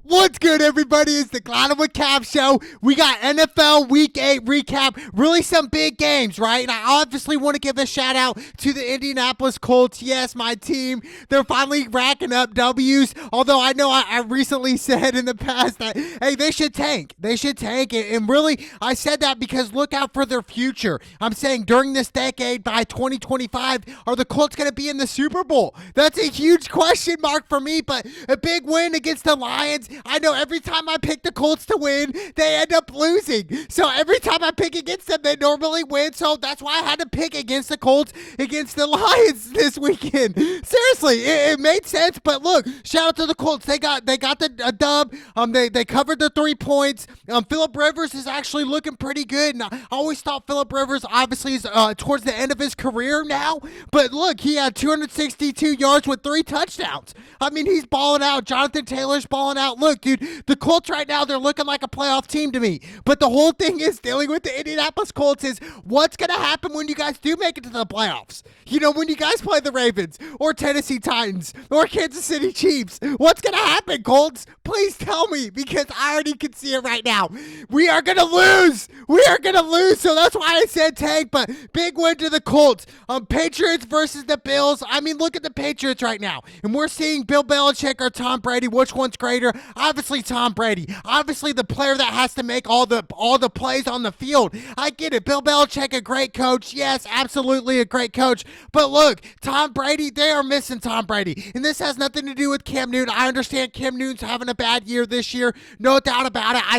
What's good, everybody? It's the Glad with Cap show. We got NFL Week 8 recap. Really some big games, right? And I obviously want to give a shout out to the Indianapolis Colts. Yes, my team. They're finally racking up W's. Although I know I recently said in the past that, hey, they should tank. They should tank. And really, I said that because look out for their future. I'm saying during this decade, by 2025, are the Colts going to be in the Super Bowl? That's a huge question mark for me, but a big win against the Lions. I know every time I pick the Colts to win, they end up losing. So every time I pick against them, they normally win. So that's why I had to pick against the Colts against the Lions this weekend. Seriously, it made sense. But look, shout out to the Colts. They got the dub. They covered the 3 points. Phillip Rivers is actually looking pretty good. And I always thought Phillip Rivers obviously is towards the end of his career now. But look, he had 262 yards with 3 touchdowns. I mean, he's balling out. Jonathan Taylor's balling out. Look, dude, the Colts right now, they're looking like a playoff team to me. But the whole thing is dealing with the Indianapolis Colts is what's going to happen when you guys do make it to the playoffs? You know, when you guys play the Ravens or Tennessee Titans or Kansas City Chiefs, what's going to happen, Colts? Please tell me, because I already can see it right now. We are going to lose. We are going to lose. So that's why I said tank, but big win to the Colts. Patriots versus the Bills. I mean, look at the Patriots right now. And we're seeing Bill Belichick or Tom Brady. Which one's greater? Obviously Tom Brady. Obviously the player that has to make all the plays on the field. I get it. Bill Belichick, a great coach. Yes, absolutely a great coach. But look, Tom Brady, they are missing Tom Brady. And this has nothing to do with Cam Newton. I understand Cam Newton's having a bad year this year. No doubt about it. I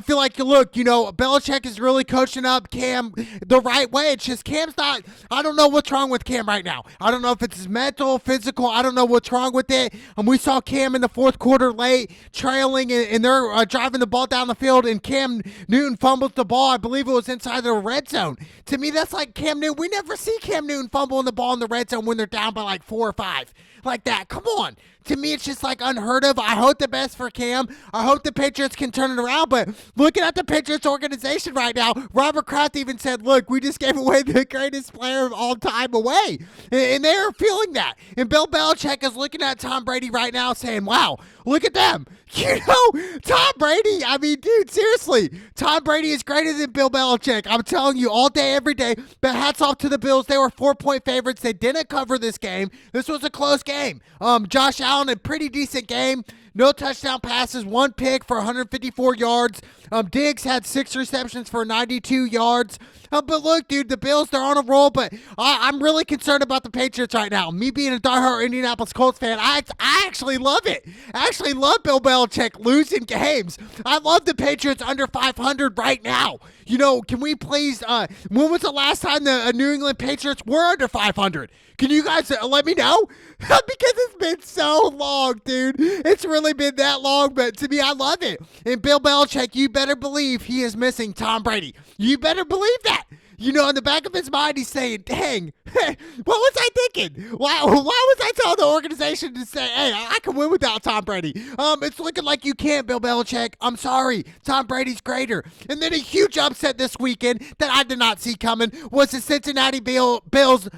feel like, look, you know, Belichick is really coaching up Cam the right way. It's just Cam's not, I don't know what's wrong with Cam right now. I don't know if it's his mental, physical. I don't know what's wrong with it. And we saw Cam in the fourth quarter late, trailing, and they're driving the ball down the field, and Cam Newton fumbled the ball. I believe it was inside the red zone. To me, that's like Cam Newton. We never see Cam Newton fumbling the ball in the red zone when they're down by like 4 or 5. Like that. Come on. To me, it's just like unheard of. I hope the best for Cam. I hope the Patriots can turn it around. But looking at the Patriots organization right now, Robert Kraft even said, look, we just gave away the greatest player of all time away. And they're feeling that. And Bill Belichick is looking at Tom Brady right now saying, wow, look at them. You know, Tom Brady, I mean, dude, seriously, Tom Brady is greater than Bill Belichick. I'm telling you all day, every day. But hats off to the Bills. They were 4-point favorites. They didn't cover this game. This was a close game. Josh Allen, a pretty decent game. No touchdown passes, 1 pick for 154 yards. Diggs had 6 receptions for 92 yards. But look, dude, the Bills, they're on a roll, but I'm really concerned about the Patriots right now. Me being a diehard Indianapolis Colts fan, I actually love it. I actually love Bill Belichick losing games. I love the Patriots under 500 right now. You know, can we please, when was the last time the New England Patriots were under 500? Can you guys let me know? Because it's been so long, dude. It's really been that long, but to me, I love it. And Bill Belichick, you better believe he is missing Tom Brady. You better believe that. You know, in the back of his mind, he's saying, dang, what was I thinking? Why was I telling the organization to say, hey, I can win without Tom Brady? It's looking like you can't, Bill Belichick. I'm sorry. Tom Brady's greater. And then a huge upset this weekend that I did not see coming was the Cincinnati Bills. The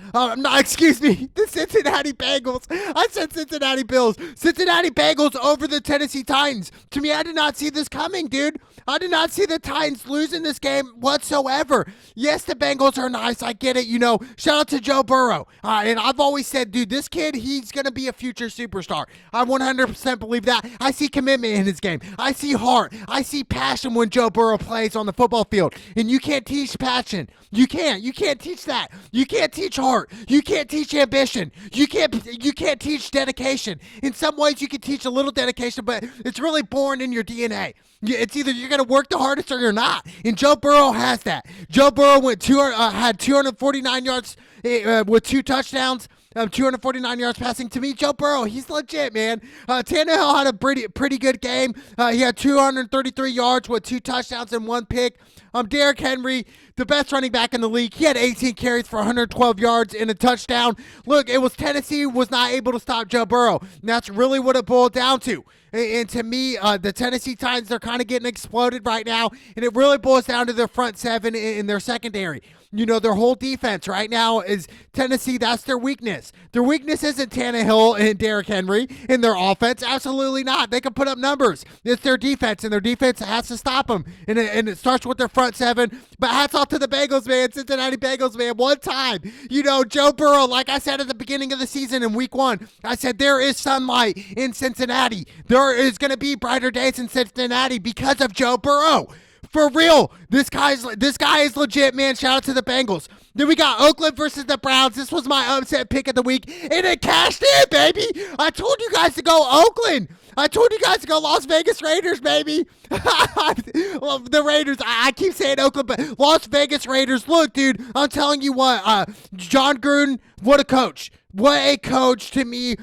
Cincinnati Bengals. I said Cincinnati Bills. Cincinnati Bengals over the Tennessee Titans. To me, I did not see this coming, dude. I did not see the Titans losing this game whatsoever. Yes, the Bengals are nice. I get it. You know, shout out to Joe Burrow. And I've always said, dude, this kid, he's going to be a future superstar. I 100% believe that. I see commitment in his game. I see heart. I see passion when Joe Burrow plays on the football field. And you can't teach passion. You can't. You can't teach that. You can't teach heart. You can't teach ambition. You can't teach dedication. In some ways, you can teach a little dedication, but it's really born in your DNA. It's either you're going to work the hardest or you're not. And Joe Burrow has that. Joe Burrow had 249 yards with 2 touchdowns. 249 yards passing. To me, Joe Burrow, he's legit, man. Tannehill had a pretty good game. He had 233 yards with 2 touchdowns and 1 pick. Derrick Henry, the best running back in the league. He had 18 carries for 112 yards and a touchdown. Look, it was Tennessee was not able to stop Joe Burrow. And that's really what it boiled down to. And to me, the Tennessee Titans, they're kind of getting exploded right now. And it really boils down to their front seven and their secondary. their whole defense right now is Tennessee. That's their weakness. Their weakness isn't Tannehill and Derrick Henry in their offense. Absolutely not. They can put up numbers. It's their defense, and their defense has to stop them. And it starts with their front seven. But hats off to the Bengals, man. Cincinnati Bengals, man. One time, Joe Burrow, like I said at the beginning of the season in week 1, I said there is sunlight in Cincinnati. There is going to be brighter days in Cincinnati because of Joe Burrow. For real, this guy is legit, man. Shout out to the Bengals. Then we got Oakland versus the Browns. This was my upset pick of the week, and it cashed in, baby. I told you guys to go Oakland. I told you guys to go Las Vegas Raiders, baby. The Raiders. I keep saying Oakland, but Las Vegas Raiders. Look, dude, I'm telling you what. John Gruden, what a coach. What a coach to me.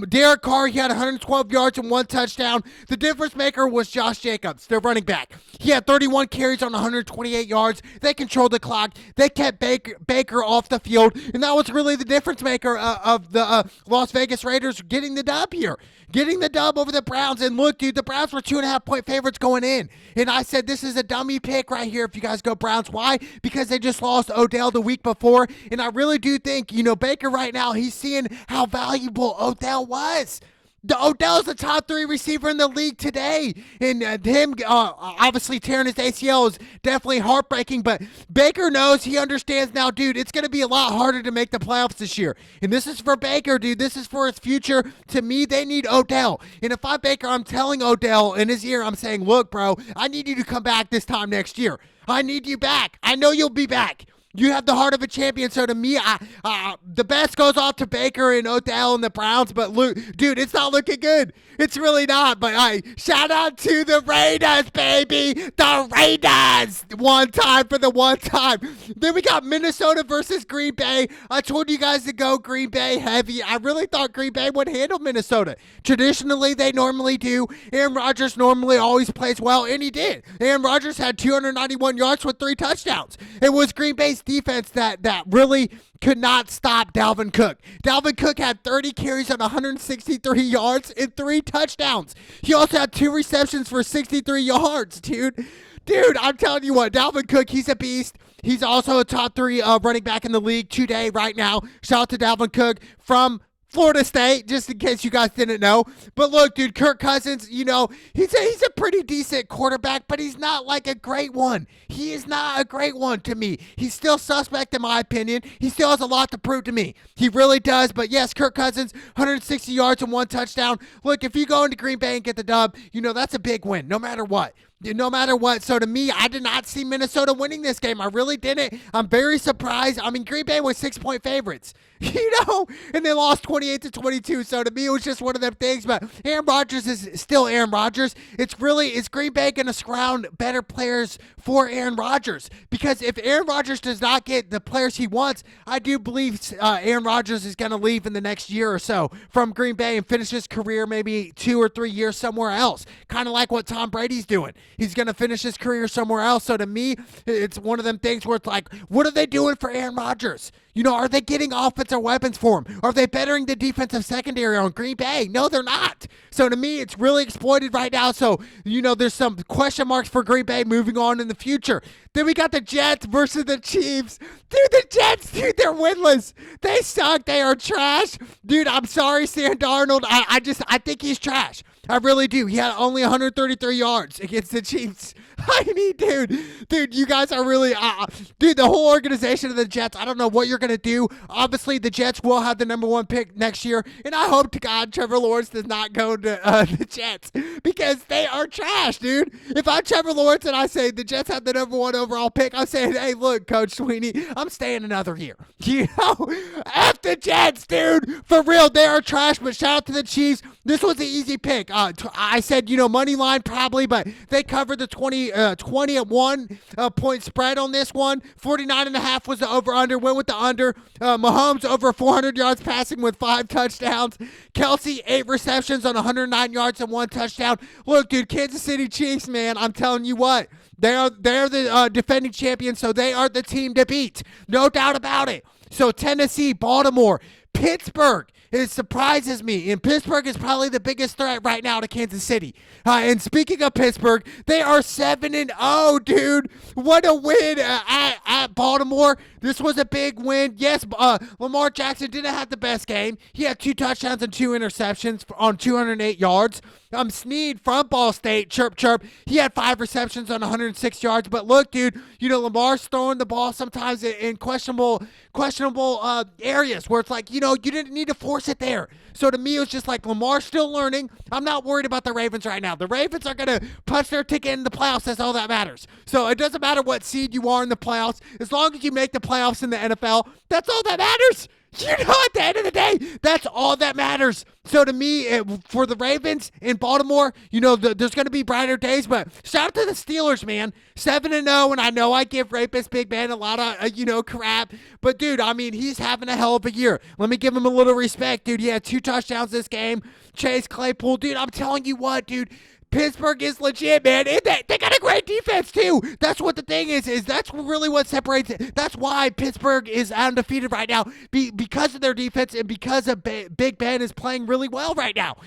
Derek Carr, he had 112 yards and 1 touchdown. The difference maker was Josh Jacobs, their running back. He had 31 carries on 128 yards. They controlled the clock. They kept Baker off the field. And that was really the difference maker of the Las Vegas Raiders getting the dub here. Getting the dub over the Browns. And look, dude, the Browns were 2.5-point favorites going in. And I said this is a dummy pick right here if you guys go Browns. Why? Because they just lost Odell the week before. And I really do think, Baker right now, he's seeing how valuable Odell was. Odell's the top 3 receiver in the league today. And him obviously tearing his ACL is definitely heartbreaking. But Baker knows, he understands now, dude, it's going to be a lot harder to make the playoffs this year. And this is for Baker, dude. This is for his future. To me, they need Odell. And if I'm Baker, I'm telling Odell in his ear, I'm saying, look, bro, I need you to come back this time next year. I need you back. I know you'll be back. You have the heart of a champion, so to me, the best goes off to Baker and Odell and the Browns, but dude, it's not looking good. It's really not, but shout out to the Raiders, baby. The Raiders. One time for the one time. Then we got Minnesota versus Green Bay. I told you guys to go Green Bay heavy. I really thought Green Bay would handle Minnesota. Traditionally, they normally do. Aaron Rodgers normally always plays well, and he did. Aaron Rodgers had 291 yards with 3 touchdowns. It was Green Bay's defense that really could not stop Dalvin Cook. Dalvin Cook had 30 carries on 163 yards and 3 touchdowns. He also had 2 receptions for 63 yards, dude. Dude, I'm telling you what, Dalvin Cook, he's a beast. He's also a top 3 running back in the league today, right now. Shout out to Dalvin Cook from Florida State, just in case you guys didn't know. But look, dude, Kirk Cousins, he's a pretty decent quarterback, but he's not like a great one. He is not a great one to me. He's still suspect in my opinion. He still has a lot to prove to me. He really does. But yes, Kirk Cousins, 160 yards and 1 touchdown. Look, if you go into Green Bay and get the dub, that's a big win, no matter what. No matter what. So to me, I did not see Minnesota winning this game. I really didn't. I'm very surprised. I mean, Green Bay was 6-point favorites, and they lost 28-22. So to me, it was just one of them things. But Aaron Rodgers is still Aaron Rodgers. Is Green Bay going to surround better players for Aaron Rodgers? Because if Aaron Rodgers does not get the players he wants, I do believe Aaron Rodgers is going to leave in the next year or so from Green Bay and finish his career maybe 2 or 3 years somewhere else. Kind of like what Tom Brady's doing. He's going to finish his career somewhere else. So to me, it's one of them things where it's like, what are they doing for Aaron Rodgers? Are they getting offensive weapons for him? Are they bettering the defensive secondary on Green Bay? No, they're not. So to me, it's really exploited right now. So, there's some question marks for Green Bay moving on in the future. Then we got the Jets versus the Chiefs. Dude, the Jets, they're winless. They suck. They are trash. Dude, I'm sorry, Sam Darnold. I think he's trash. I really do. He had only 133 yards against the Chiefs. I mean, dude, you guys are really, dude, the whole organization of the Jets, I don't know what you're going to do. Obviously, the Jets will have the number 1 pick next year, and I hope to God Trevor Lawrence does not go to the Jets because they are trash, dude. If I'm Trevor Lawrence and I say the Jets have the number 1 overall pick, I'm saying, hey, look, Coach Sweeney, I'm staying another year. F the Jets, dude. For real, they are trash, but shout out to the Chiefs. This was an easy pick. I said, money line probably, but they covered the 20-1 point spread on this one. 49.5 was the over-under. Went with the under. Mahomes over 400 yards passing with 5 touchdowns. Kelsey, 8 receptions on 109 yards and 1 touchdown. Look, dude, Kansas City Chiefs, man, I'm telling you what. They're the defending champions, so they are the team to beat. No doubt about it. So Tennessee, Baltimore, Pittsburgh. It surprises me. And Pittsburgh is probably the biggest threat right now to Kansas City. And speaking of Pittsburgh, they are 7-0, dude. What a win at Baltimore. This was a big win. Yes, Lamar Jackson didn't have the best game. He had 2 touchdowns and 2 interceptions on 208 yards. Snead from Ball State, chirp, chirp. He had 5 receptions on 106 yards. But look, dude, Lamar's throwing the ball sometimes in questionable areas where it's like, you didn't need to force it there. So to me, it was just like Lamar's still learning. I'm not worried about the Ravens right now. The Ravens are going to punch their ticket in the playoffs. That's all that matters. So it doesn't matter what seed you are in the playoffs. As long as you make the playoffs in the NFL, that's all that matters. At the end of the day, that's all that matters. So to me, for the Ravens in Baltimore, there's going to be brighter days, but shout out to the Steelers, man. 7-0, and I know I give Rapist Big Ben a lot of, crap, but dude, he's having a hell of a year. Let me give him a little respect, dude. He had 2 touchdowns this game. Chase Claypool, dude, I'm telling you what, dude. Pittsburgh is legit, man. And they got a great defense, too. That's what the thing is that's really what separates it. That's why Pittsburgh is undefeated right now, because of their defense and because of Big Ben is playing really well right now.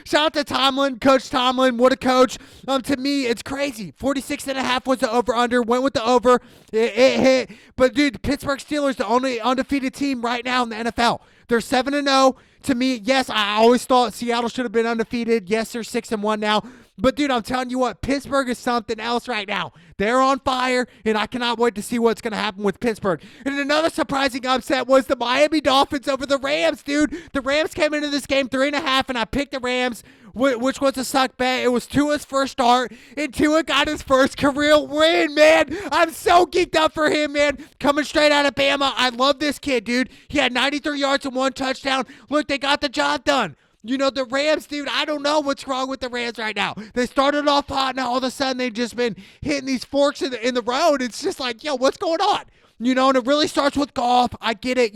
Shout out to Tomlin, Coach Tomlin. What a coach. To me, it's crazy. 46.5 was the over-under. Went with the over. It hit. But, dude, the Pittsburgh Steelers, the only undefeated team right now in the NFL. They're 7-0. To me, yes, I always thought Seattle should have been undefeated. Yes, they're 6-1 now. But, dude, I'm telling you what, Pittsburgh is something else right now. They're on fire, and I cannot wait to see what's going to happen with Pittsburgh. And another surprising upset was the Miami Dolphins over the Rams, dude. The Rams came into this game 3.5, and I picked the Rams, which was a suck bet. It was Tua's first start, and Tua got his first career win, man. I'm so geeked up for him, man. Coming straight out of Bama. I love this kid, dude. He had 93 yards and 1 touchdown. Look, they got the job done. The Rams, dude, I don't know what's wrong with the Rams right now. They started off hot, and all of a sudden they've just been hitting these forks in the road. It's just like, yo, what's going on? And it really starts with Goff. I get it.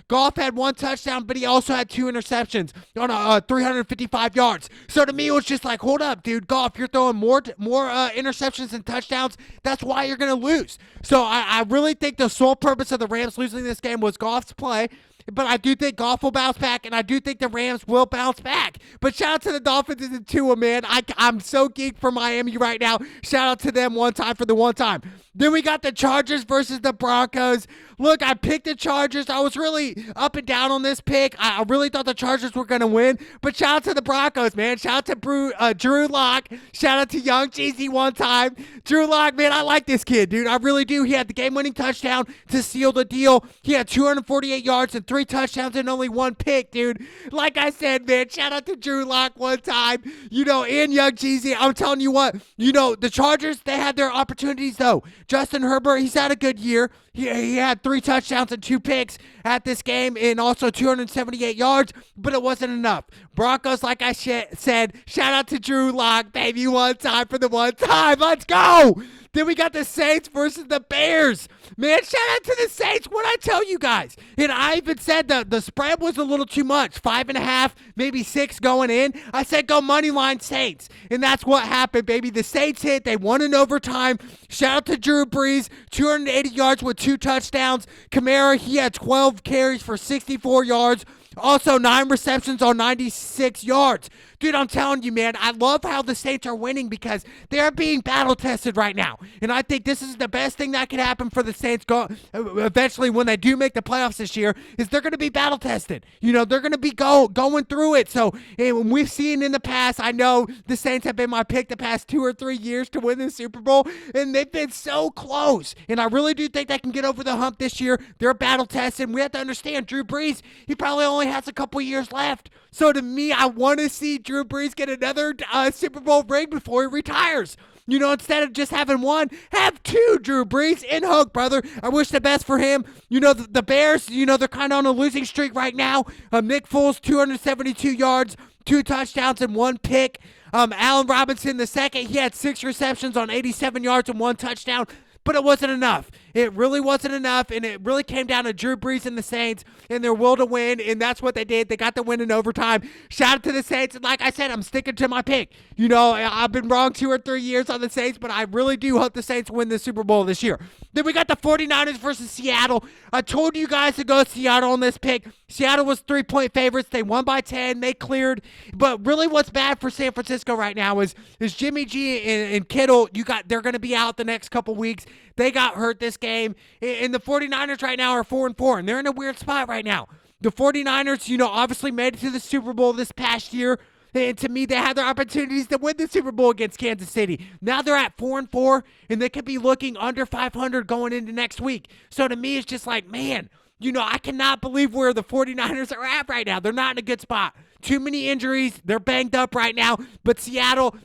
Goff had 1 touchdown, but he also had 2 interceptions on 355 yards. So to me, it was just like, hold up, dude. Goff, you're throwing more interceptions and touchdowns. That's why you're going to lose. So I really think the sole purpose of the Rams losing this game was Goff's play. But I do think Goff will bounce back, and I do think the Rams will bounce back. But shout out to the Dolphins and Tua, man. I'm so geeked for Miami right now. Shout out to them one time for the one time. Then we got the Chargers versus the Broncos. Look, I picked the Chargers. I was really up and down on this pick. I really thought the Chargers were going to win. But shout out to the Broncos, man. Shout out to Drew Lock. Shout out to Young Jeezy one time. Drew Lock, man, I like this kid, dude. I really do. He had the game-winning touchdown to seal the deal. He had 248 yards and 3 touchdowns and only 1 pick, dude. Like I said, man, shout out to Drew Lock one time. And Young Jeezy. I'm telling you what, the Chargers, they had their opportunities, though. Justin Herbert, he's had a good year. He had 3 touchdowns and 2 picks at this game and also 278 yards, but it wasn't enough. Broncos, like I said, shout out to Drew Lock, baby, one time for the one time. Let's go. Then we got the Saints versus the Bears. Man, shout out to the Saints. What'd I tell you guys? And I even said the spread was a little too much. 5.5, maybe 6 going in. I said go money line Saints. And that's what happened, baby. The Saints hit. They won in overtime. Shout out to Drew Brees. 280 yards with 2 touchdowns. Kamara, he had 12 carries for 64 yards. Also, 9 receptions on 96 yards. Dude, I'm telling you, man, I love how the Saints are winning because they're being battle-tested right now. And I think this is the best thing that could happen for the Saints eventually when they do make the playoffs this year is they're going to be battle-tested. They're going to be going through it. So we've seen in the past, I know the Saints have been my pick the past 2 or 3 years to win the Super Bowl, and they've been so close. And I really do think they can get over the hump this year. They're battle-tested. We have to understand, Drew Brees, he probably only has a couple years left. So to me, I want to see Drew Brees get another Super Bowl ring before he retires. Instead of just having 1, have 2 Drew Brees in Hook, brother. I wish the best for him. The Bears, they're kind of on a losing streak right now. Nick Foles, 272 yards, 2 touchdowns, and 1 pick. Allen Robinson, the second, he had 6 receptions on 87 yards and 1 touchdown. But it wasn't enough. It really wasn't enough, and it really came down to Drew Brees and the Saints and their will to win, and that's what they did. They got the win in overtime. Shout out to the Saints, and like I said, I'm sticking to my pick. I've been wrong 2 or 3 years on the Saints, but I really do hope the Saints win the Super Bowl this year. Then we got the 49ers versus Seattle. I told you guys to go Seattle on this pick. Seattle was 3-point favorites. They won by 10. They cleared. But really what's bad for San Francisco right now is Jimmy G and Kittle, they're going to be out the next couple weeks. They got hurt this game. And the 49ers right now are 4-4, and they're in a weird spot right now. The 49ers, obviously made it to the Super Bowl this past year. And to me, they had their opportunities to win the Super Bowl against Kansas City. Now they're at 4-4, and they could be looking under 500 going into next week. So to me, it's just like, man, I cannot believe where the 49ers are at right now. They're not in a good spot. Too many injuries. They're banged up right now. But Seattle,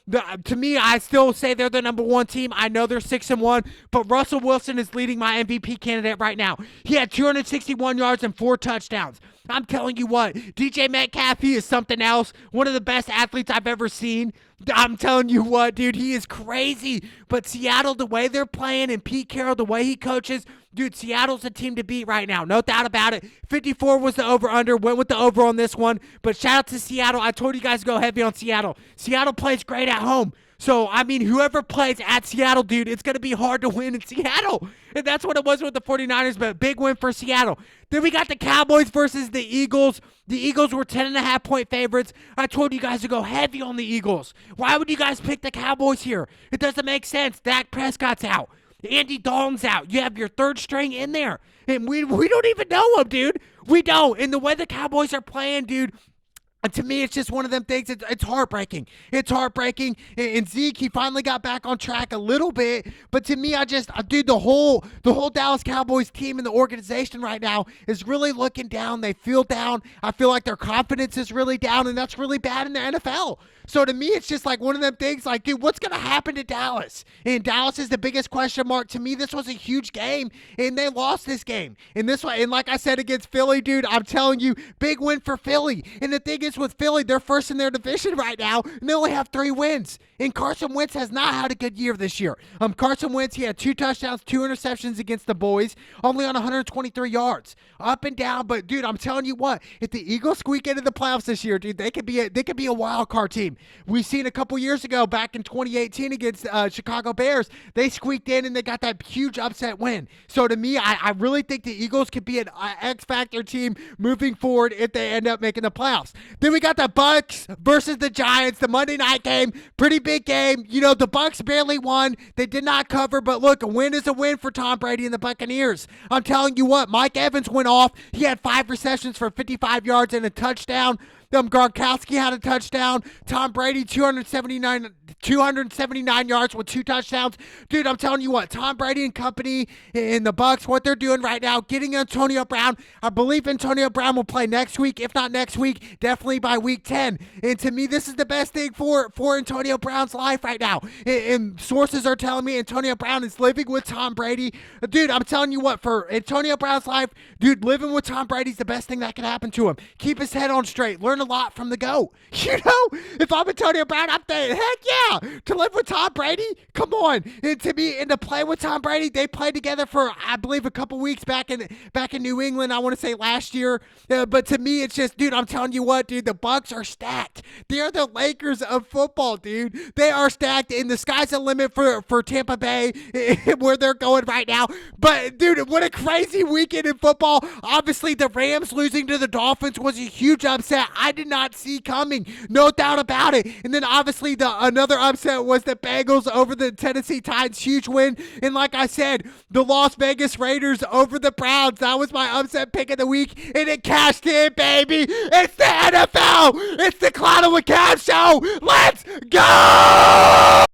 to me, I still say they're the number one team. I know they're 6-1, but Russell Wilson is leading my MVP candidate right now. He had 261 yards and 4 touchdowns. I'm telling you what, DJ Metcalf, he is something else. One of the best athletes I've ever seen. I'm telling you what, dude, he is crazy. But Seattle, the way they're playing, and Pete Carroll, the way he coaches, dude, Seattle's a team to beat right now. No doubt about it. 54 was the over-under. Went with the over on this one. But shout out to Seattle. I told you guys to go heavy on Seattle. Seattle plays great at home. So, I mean, whoever plays at Seattle, dude, it's going to be hard to win in Seattle. And that's what it was with the 49ers, but big win for Seattle. Then we got the Cowboys versus the Eagles. The Eagles were 10.5-point favorites. I told you guys to go heavy on the Eagles. Why would you guys pick the Cowboys here? It doesn't make sense. Dak Prescott's out. Andy Dalton's out. You have your third string in there. And we don't even know him, dude. We don't. And the way the Cowboys are playing, dude, to me, it's just one of them things. It's heartbreaking. It's heartbreaking. And Zeke, he finally got back on track a little bit. But to me, dude, the whole Dallas Cowboys team and the organization right now is really looking down. They feel down. I feel like their confidence is really down, and that's really bad in the NFL. So to me, it's just like one of them things like, dude, what's going to happen to Dallas? And Dallas is the biggest question mark. To me, this was a huge game, and they lost this game. And like I said against Philly, dude, I'm telling you, big win for Philly. And the thing is with Philly, they're first in their division right now, and they only have 3 wins. And Carson Wentz has not had a good year this year. Carson Wentz, he had 2 touchdowns, 2 interceptions against the boys, only on 123 yards. Up and down, but dude, I'm telling you what, if the Eagles squeak into the playoffs this year, dude, they could be a wild card team. We've seen a couple years ago, back in 2018 against Chicago Bears, they squeaked in and they got that huge upset win. So to me, I really think the Eagles could be an X-Factor team moving forward if they end up making the playoffs. Then we got the Bucs versus the Giants, the Monday night game. Pretty big game. The Bucs barely won. They did not cover, but look, a win is a win for Tom Brady and the Buccaneers. I'm telling you what, Mike Evans went off. He had 5 receptions for 55 yards and a touchdown. Gronkowski had a touchdown. Tom Brady, 279 yards with 2 touchdowns. Dude, I'm telling you what, Tom Brady and company in the Bucs, what they're doing right now, getting Antonio Brown. I believe Antonio Brown will play next week. If not next week, definitely by week 10. And to me, this is the best thing for Antonio Brown's life right now. And sources are telling me Antonio Brown is living with Tom Brady. Dude, I'm telling you what, for Antonio Brown's life, dude, living with Tom Brady's the best thing that can happen to him. Keep his head on straight. Learn a lot from the GOAT. If I'm Antonio Brown, I'm thinking, heck yeah, to live with Tom Brady, come on. And to play with Tom Brady, they played together for, I believe, a couple weeks back in New England, I want to say last year. But to me, it's just, dude, I'm telling you what, dude, the Bucs are stacked. They're the Lakers of football, dude. They are stacked, and the sky's the limit for Tampa Bay, where they're going right now. But, dude, what a crazy weekend in football. Obviously, the Rams losing to the Dolphins was a huge upset. I did not see coming. No doubt about it. And then, obviously, another upset was the Bengals over the Tennessee Titans. Huge win. And like I said, the Las Vegas Raiders over the Browns. That was my upset pick of the week, and it cashed in, baby. It's the NFL. It's the Cloud of a Cab Show. Let's go!